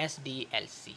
SDLC।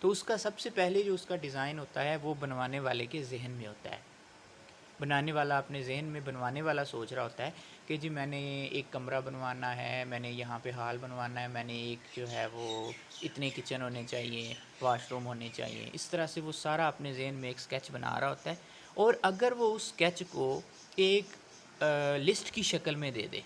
تو اس کا سب سے پہلے جو اس کا ڈیزائن ہوتا ہے وہ بنوانے والے کے ذہن میں ہوتا ہے. بنانے والا اپنے ذہن میں بنوانے والا سوچ رہا ہوتا ہے کہ جی میں نے ایک کمرہ بنوانا ہے, میں نے یہاں پہ ہال بنوانا ہے, میں نے ایک جو ہے وہ اتنے کچن ہونے چاہیے, واش روم ہونے چاہیے. اس طرح سے وہ سارا اپنے ذہن میں ایک سکیچ بنا رہا ہوتا ہے. اور اگر وہ اس سکیچ کو ایک لسٹ کی شکل میں دے دے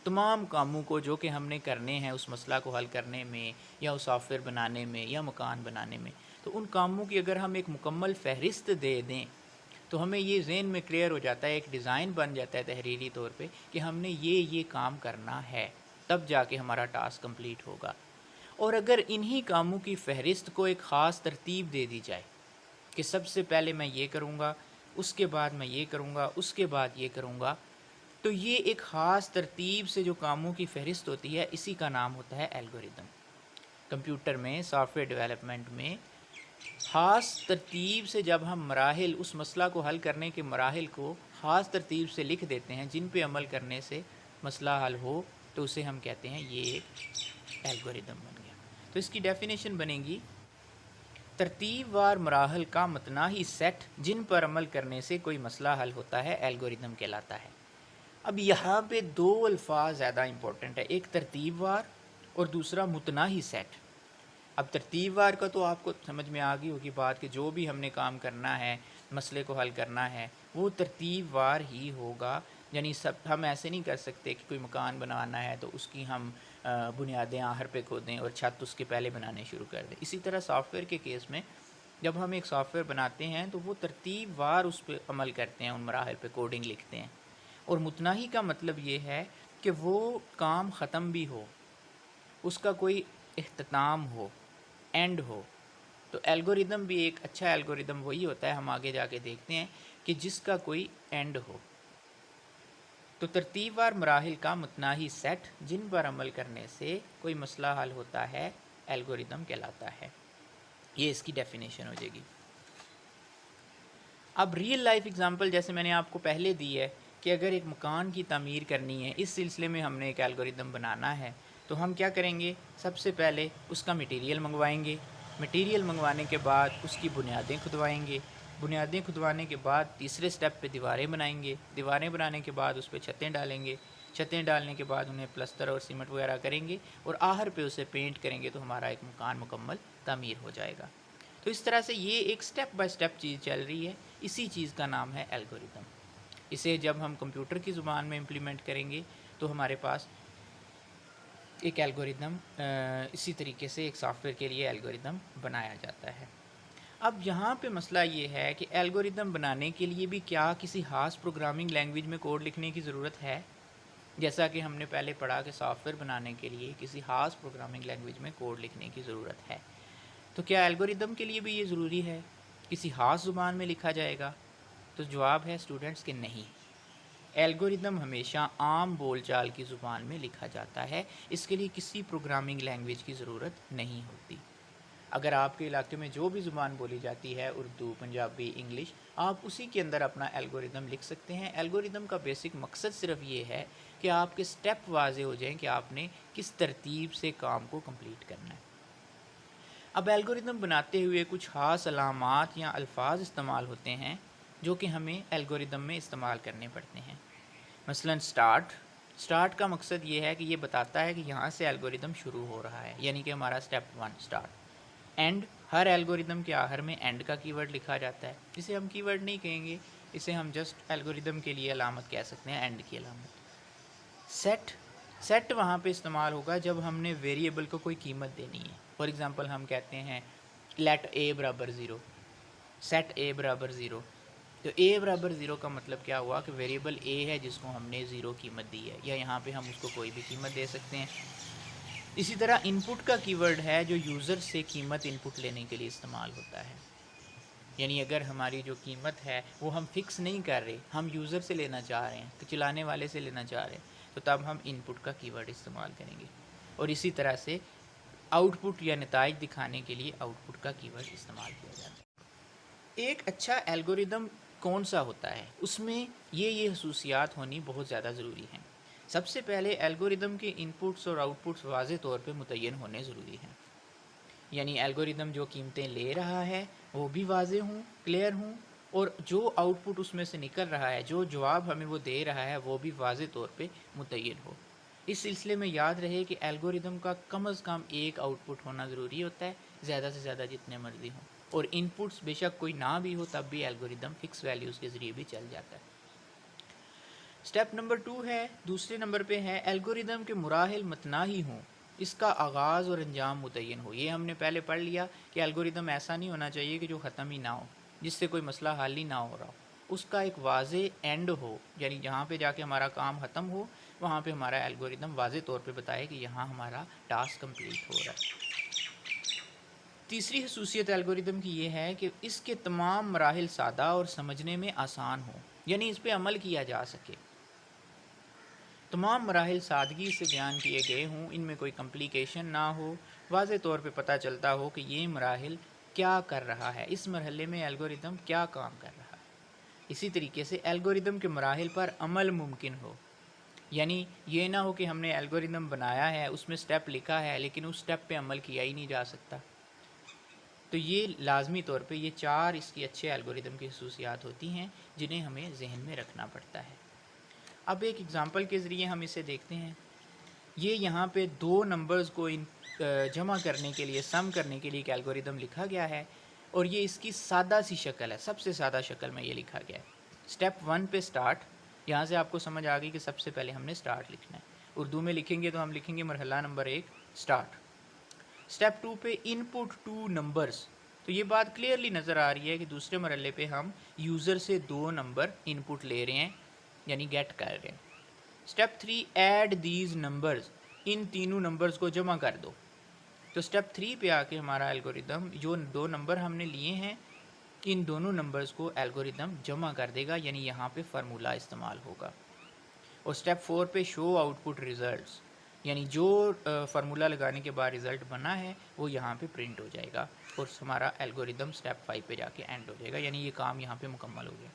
تمام کاموں کو جو کہ ہم نے کرنے ہیں اس مسئلہ کو حل کرنے میں یا اس سافٹ ویئر بنانے میں یا مکان بنانے میں, تو ان کاموں کی اگر ہم ایک مکمل فہرست دے دیں تو ہمیں یہ ذہن میں کلیئر ہو جاتا ہے, ایک ڈیزائن بن جاتا ہے تحریری طور پہ کہ ہم نے یہ کام کرنا ہے, تب جا کے ہمارا ٹاسک کمپلیٹ ہوگا. اور اگر انہی کاموں کی فہرست کو ایک خاص ترتیب دے دی جائے کہ سب سے پہلے میں یہ کروں گا, اس کے بعد میں یہ کروں گا, اس کے بعد یہ کروں گا, تو یہ ایک خاص ترتیب سے جو کاموں کی فہرست ہوتی ہے اسی کا نام ہوتا ہے الگوریدم. کمپیوٹر میں سافٹ ویئر ڈیولپمنٹ میں خاص ترتیب سے جب ہم مراحل, اس مسئلہ کو حل کرنے کے مراحل کو خاص ترتیب سے لکھ دیتے ہیں جن پہ عمل کرنے سے مسئلہ حل ہو, تو اسے ہم کہتے ہیں یہ ایک الگوریدم بن گیا. تو اس کی ڈیفینیشن بنے گی ترتیب وار مراحل کا متناہی سیٹ جن پر عمل کرنے سے کوئی مسئلہ حل ہوتا ہے الگوریدم کہلاتا ہے. اب یہاں پہ دو الفاظ زیادہ امپورٹنٹ ہے, ایک ترتیب وار اور دوسرا متناہی سیٹ. اب ترتیب وار کا تو آپ کو سمجھ میں آ گئی ہوگی بات کہ جو بھی ہم نے کام کرنا ہے, مسئلے کو حل کرنا ہے, وہ ترتیب وار ہی ہوگا. یعنی ہم ایسے نہیں کر سکتے کہ کوئی مکان بنانا ہے تو اس کی ہم بنیادیں آخر پہ کھودیں اور چھت اس کے پہلے بنانے شروع کر دیں. اسی طرح سافٹ ویئر کے کیس میں جب ہم ایک سافٹ ویئر بناتے ہیں تو وہ ترتیب وار اس پہ عمل کرتے ہیں, ان مراحل پہ کوڈنگ لکھتے ہیں. اور متناہی کا مطلب یہ ہے کہ وہ کام ختم بھی ہو, اس کا کوئی اختتام ہو, اینڈ ہو. تو الگوریدم بھی ایک اچھا الگوریدم وہی ہوتا ہے, ہم آگے جا کے دیکھتے ہیں, کہ جس کا کوئی اینڈ ہو. تو ترتیب وار مراحل کا متناہی سیٹ جن پر عمل کرنے سے کوئی مسئلہ حل ہوتا ہے الگوریدم کہلاتا ہے. یہ اس کی ڈیفینیشن ہو جائے گی. اب ریئل لائف ایگزامپل جیسے میں نے آپ کو پہلے دی ہے کہ اگر ایک مکان کی تعمیر کرنی ہے, اس سلسلے میں ہم نے ایک الگوریدم بنانا ہے, تو ہم کیا کریں گے, سب سے پہلے اس کا مٹیریل منگوائیں گے. مٹیریل منگوانے کے بعد اس کی بنیادیں کھدوائیں گے. بنیادیں کھدوانے کے بعد تیسرے سٹیپ پہ دیواریں بنائیں گے. دیواریں بنانے کے بعد اس پہ چھتیں ڈالیں گے. چھتیں ڈالنے کے بعد انہیں پلستر اور سیمنٹ وغیرہ کریں گے اور آخر پہ اسے پینٹ کریں گے, تو ہمارا ایک مکان مکمل تعمیر ہو جائے گا. تو اس طرح سے یہ ایک سٹیپ بائی سٹیپ چیز چل رہی ہے. اسی چیز کا نام ہے الگوریدم. اسے جب ہم کمپیوٹر کی زبان میں امپلیمنٹ کریں گے تو ہمارے پاس ایک الگوریدم اسی طریقے سے ایک سافٹ ویئر کے لیے الگوریدم بنایا جاتا ہے. اب یہاں پہ مسئلہ یہ ہے کہ الگوریدم بنانے کے لیے بھی کیا کسی خاص پروگرامنگ لینگویج میں کوڈ لکھنے کی ضرورت ہے؟ جیسا کہ ہم نے پہلے پڑھا کہ سافٹ ویئر بنانے کے لیے کسی خاص پروگرامنگ لینگویج میں کوڈ لکھنے کی ضرورت ہے. تو کیا الگوریدم کے لیے بھی یہ ضروری ہے کسی خاص زبان میں لکھا جائے گا؟ تو جواب ہے اسٹوڈنٹس کہ نہیں. الگوریدم ہمیشہ عام بول چال کی زبان میں لکھا جاتا ہے, اس کے لیے کسی پروگرامنگ لینگویج کی ضرورت نہیں ہوتی. اگر آپ کے علاقے میں جو بھی زبان بولی جاتی ہے, اردو, پنجابی, انگلش, آپ اسی کے اندر اپنا الگوریدم لکھ سکتے ہیں. الگوریدم کا بیسک مقصد صرف یہ ہے کہ آپ کے سٹیپ واضح ہو جائیں کہ آپ نے کس ترتیب سے کام کو کمپلیٹ کرنا ہے. اب الگوریدم بناتے ہوئے کچھ خاص علامات یا الفاظ استعمال ہوتے ہیں جو کہ ہمیں الگوریدم میں استعمال کرنے پڑتے ہیں. مثلاً سٹارٹ کا مقصد یہ ہے کہ یہ بتاتا ہے کہ یہاں سے الگوریدم شروع ہو رہا ہے, یعنی کہ ہمارا step 1 start. And, Hare algorithm کے آخر میں اینڈ کا کی ورڈ لکھا جاتا ہے. اسے ہم کی ورڈ نہیں کہیں گے, اسے ہم جسٹ الگوریدم کے لیے علامت کہہ سکتے ہیں, اینڈ کی علامت. سیٹ وہاں پہ استعمال ہوگا جب ہم نے ویریبل کو کوئی قیمت دینی ہے. فار ایگزامپل ہم کہتے ہیں لیٹ اے برابر 0, سیٹ اے برابر 0. تو اے برابر 0 کا مطلب کیا ہوا کہ ویریبل اے ہے جس کو ہم نے 0 قیمت دی ہے, یا یہاں پہ ہم اس کو کوئی بھی قیمت دے سکتے ہیں. اسی طرح ان پٹ کا کی ورڈ ہے جو یوزر سے قیمت ان پٹ لینے کے لیے استعمال ہوتا ہے. یعنی اگر ہماری جو قیمت ہے وہ ہم فکس نہیں کر رہے, ہم یوزر سے لینا چاہ رہے ہیں, تو چلانے والے سے لینا چاہ رہے ہیں, تو تب ہم ان پٹ کا کی ورڈ استعمال کریں گے. اور اسی طرح سے آؤٹ پٹ یا نتائج دکھانے کے لیے آؤٹ پٹ کا کی ورڈ استعمال کیا جاتا ہے. ایک اچھا الگوریدم کون سا ہوتا ہے, اس میں یہ خصوصیات ہونی بہت زیادہ ضروری ہیں. سب سے پہلے الگوریدم کے ان پٹس اور آؤٹ پٹس واضح طور پہ متعین ہونے ضروری ہیں. یعنی الگوریدم جو قیمتیں لے رہا ہے وہ بھی واضح ہوں، کلیئر ہوں، اور جو آؤٹ پٹ اس میں سے نکل رہا ہے، جو جواب ہمیں وہ دے رہا ہے، وہ بھی واضح طور پہ متعین ہو۔ اس سلسلے میں یاد رہے کہ الگوریدم کا کم از کم ایک آؤٹ پٹ ہونا ضروری ہوتا ہے، زیادہ سے زیادہ جتنے مرضی ہوں، اور ان پٹس بے شک کوئی نہ بھی ہو تب بھی الگوریدم فکس ویلیوز کے ذریعے بھی چل جاتا ہے۔ سٹیپ نمبر 2 ہے، دوسرے نمبر پہ ہے الگوریدم کے مراحل متناہی ہوں، اس کا آغاز اور انجام متعین ہو۔ یہ ہم نے پہلے پڑھ لیا کہ الگوریدم ایسا نہیں ہونا چاہیے کہ جو ختم ہی نہ ہو، جس سے کوئی مسئلہ حل ہی نہ ہو رہا ہو، اس کا ایک واضح اینڈ ہو، یعنی جہاں پہ جا کے ہمارا کام ختم ہو وہاں پہ ہمارا الگوریدم واضح طور پہ بتائے کہ یہاں ہمارا ٹاسک کمپلیٹ ہو رہا ہے۔ تیسری خصوصیت الگوریدم کی یہ ہے کہ اس کے تمام مراحل سادہ اور سمجھنے میں آسان ہوں، یعنی اس پہ عمل کیا جا سکے۔ تمام مراحل سادگی سے بیان کیے گئے ہوں، ان میں کوئی کمپلیکیشن نہ ہو، واضح طور پہ پتہ چلتا ہو کہ یہ مراحل کیا کر رہا ہے، اس مرحلے میں الگوریدم کیا کام کر رہا ہے۔ اسی طریقے سے الگوریدم کے مراحل پر عمل ممکن ہو، یعنی یہ نہ ہو کہ ہم نے الگوریدم بنایا ہے، اس میں سٹیپ لکھا ہے لیکن اس سٹیپ پہ عمل کیا ہی نہیں جا سکتا۔ تو یہ لازمی طور پہ یہ 4 اس کی اچھے الگوریدم کی خصوصیات ہوتی ہیں جنہیں ہمیں ذہن میں رکھنا پڑتا ہے۔ اب ایک اگزامپل کے ذریعے ہم اسے دیکھتے ہیں۔ یہ یہاں پہ 2 نمبرز کو جمع کرنے کے لیے، سم کرنے کے لیے ایک الگوریدم لکھا گیا ہے، اور یہ اس کی سادہ سی شکل ہے، سب سے سادہ شکل میں یہ لکھا گیا ہے۔ سٹیپ 1 پہ سٹارٹ، یہاں سے آپ کو سمجھ آ گئی کہ سب سے پہلے ہم نے سٹارٹ لکھنا ہے۔ اردو میں لکھیں گے تو ہم لکھیں گے مرحلہ نمبر 1 سٹارٹ۔ سٹیپ 2 پہ ان پٹ 2 نمبرز، تو یہ بات کلیئرلی نظر آ رہی ہے کہ دوسرے مرحلے پہ ہم یوزر سے 2 نمبر ان پٹ لے رہے ہیں، یعنی گیٹ کر رہے ہیں۔ سٹیپ 3 ایڈ دیز نمبرز، ان تینوں نمبرز کو جمع کر دو۔ تو سٹیپ 3 پہ آ کے ہمارا الگوریدم جو 2 نمبر ہم نے لیے ہیں ان دونوں نمبرز کو الگوریدم جمع کر دے گا، یعنی یہاں پہ فارمولہ استعمال ہوگا۔ اور سٹیپ 4 پہ شو آؤٹ پٹ ریزلٹس، یعنی جو فارمولہ لگانے کے بعد رزلٹ بنا ہے وہ یہاں پہ پرنٹ ہو جائے گا، اور ہمارا الگوریدم سٹیپ 5 پہ جا کے اینڈ ہو جائے گا، یعنی یہ کام یہاں پہ مکمل ہو گیا۔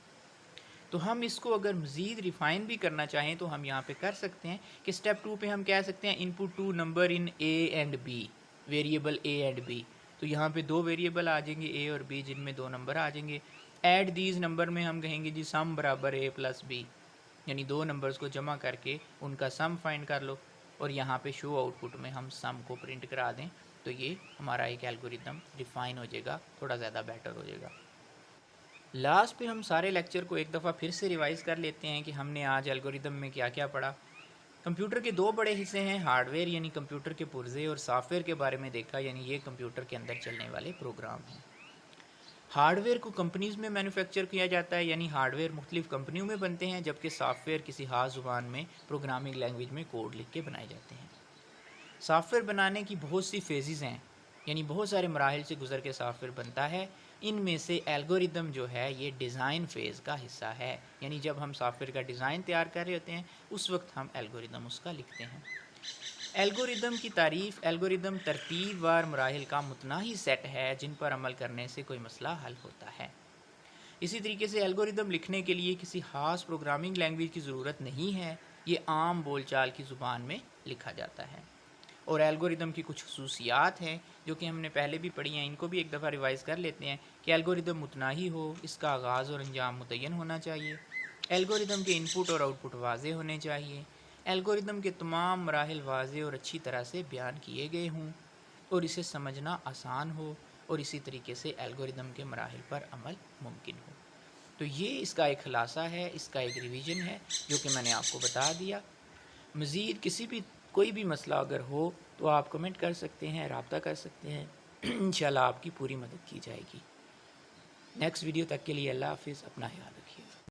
تو ہم اس کو اگر مزید ریفائن بھی کرنا چاہیں تو ہم یہاں پہ کر سکتے ہیں کہ سٹیپ 2 پہ ہم کہہ سکتے ہیں input 2 number in A and B, variable A and B, تو یہاں پہ 2 ویریبل آ جائیں گے اے اور بی، جن میں 2 نمبر آ جائیں گے۔ ایڈ دیز نمبر میں ہم کہیں گے جی سم برابر اے پلس بی، یعنی 2 نمبرز کو جمع کر کے ان کا سم فائنڈ کر لو، اور یہاں پہ شو آؤٹ پٹ میں ہم سم کو پرنٹ کرا دیں، تو یہ ہمارا ایک الگوریدم ریفائن ہو جائے گا، تھوڑا زیادہ بیٹر ہو جائے گا۔ لاسٹ پہ ہم سارے لیکچر کو ایک دفعہ پھر سے ریوائز کر لیتے ہیں کہ ہم نے آج الگوریدم میں کیا کیا پڑھا۔ کمپیوٹر کے 2 بڑے حصے ہیں، ہارڈ ویئر یعنی کمپیوٹر کے پرزے، اور سافٹ ویئر کے بارے میں دیکھا، یعنی یہ کمپیوٹر کے اندر چلنے والے پروگرام ہیں۔ ہارڈ ویئر کو کمپنیز میں مینوفیکچر کیا جاتا ہے، یعنی ہارڈ ویئر مختلف کمپنیوں میں بنتے ہیں، جبکہ سافٹ ویئر کسی خاص زبان میں پروگرامنگ لینگویج میں کوڈ لکھ کے بنائے جاتے ہیں۔ سافٹ ویئر بنانے کی بہت سی فیزز ہیں، یعنی بہت سارے مراحل سے گزر کے سافٹ ویئر بنتا ہے۔ ان میں سے الگوریدم جو ہے یہ ڈیزائن فیز کا حصہ ہے، یعنی جب ہم سافٹ ویئر کا ڈیزائن تیار کر رہے ہوتے ہیں اس وقت ہم الگوریدم اس کا لکھتے ہیں۔ الگوریدم کی تعریف، الگوریدم ترتیب وار مراحل کا متناہی سیٹ ہے جن پر عمل کرنے سے کوئی مسئلہ حل ہوتا ہے۔ اسی طریقے سے الگوریدم لکھنے کے لیے کسی خاص پروگرامنگ لینگویج کی ضرورت نہیں ہے، یہ عام بول چال کی زبان میں لکھا جاتا ہے۔ اور الگوریدم کی کچھ خصوصیات ہیں جو کہ ہم نے پہلے بھی پڑھی ہیں، ان کو بھی ایک دفعہ ریوائز کر لیتے ہیں کہ الگوریدم متناہی ہو، اس کا آغاز اور انجام متعین ہونا چاہیے، الگوریدم کے ان پٹ اور آؤٹ پٹ واضح ہونے چاہیے، الگوریدم کے تمام مراحل واضح اور اچھی طرح سے بیان کیے گئے ہوں اور اسے سمجھنا آسان ہو، اور اسی طریقے سے الگوریدم کے مراحل پر عمل ممکن ہو۔ تو یہ اس کا ایک خلاصہ ہے، اس کا ایک ریویژن ہے جو کہ میں نے آپ کو بتا دیا۔ مزید کوئی بھی مسئلہ اگر ہو تو آپ کمنٹ کر سکتے ہیں، رابطہ کر سکتے ہیں، انشاءاللہ آپ کی پوری مدد کی جائے گی۔ نیکسٹ ویڈیو تک کے لیے اللہ حافظ، اپنا خیال رکھیے۔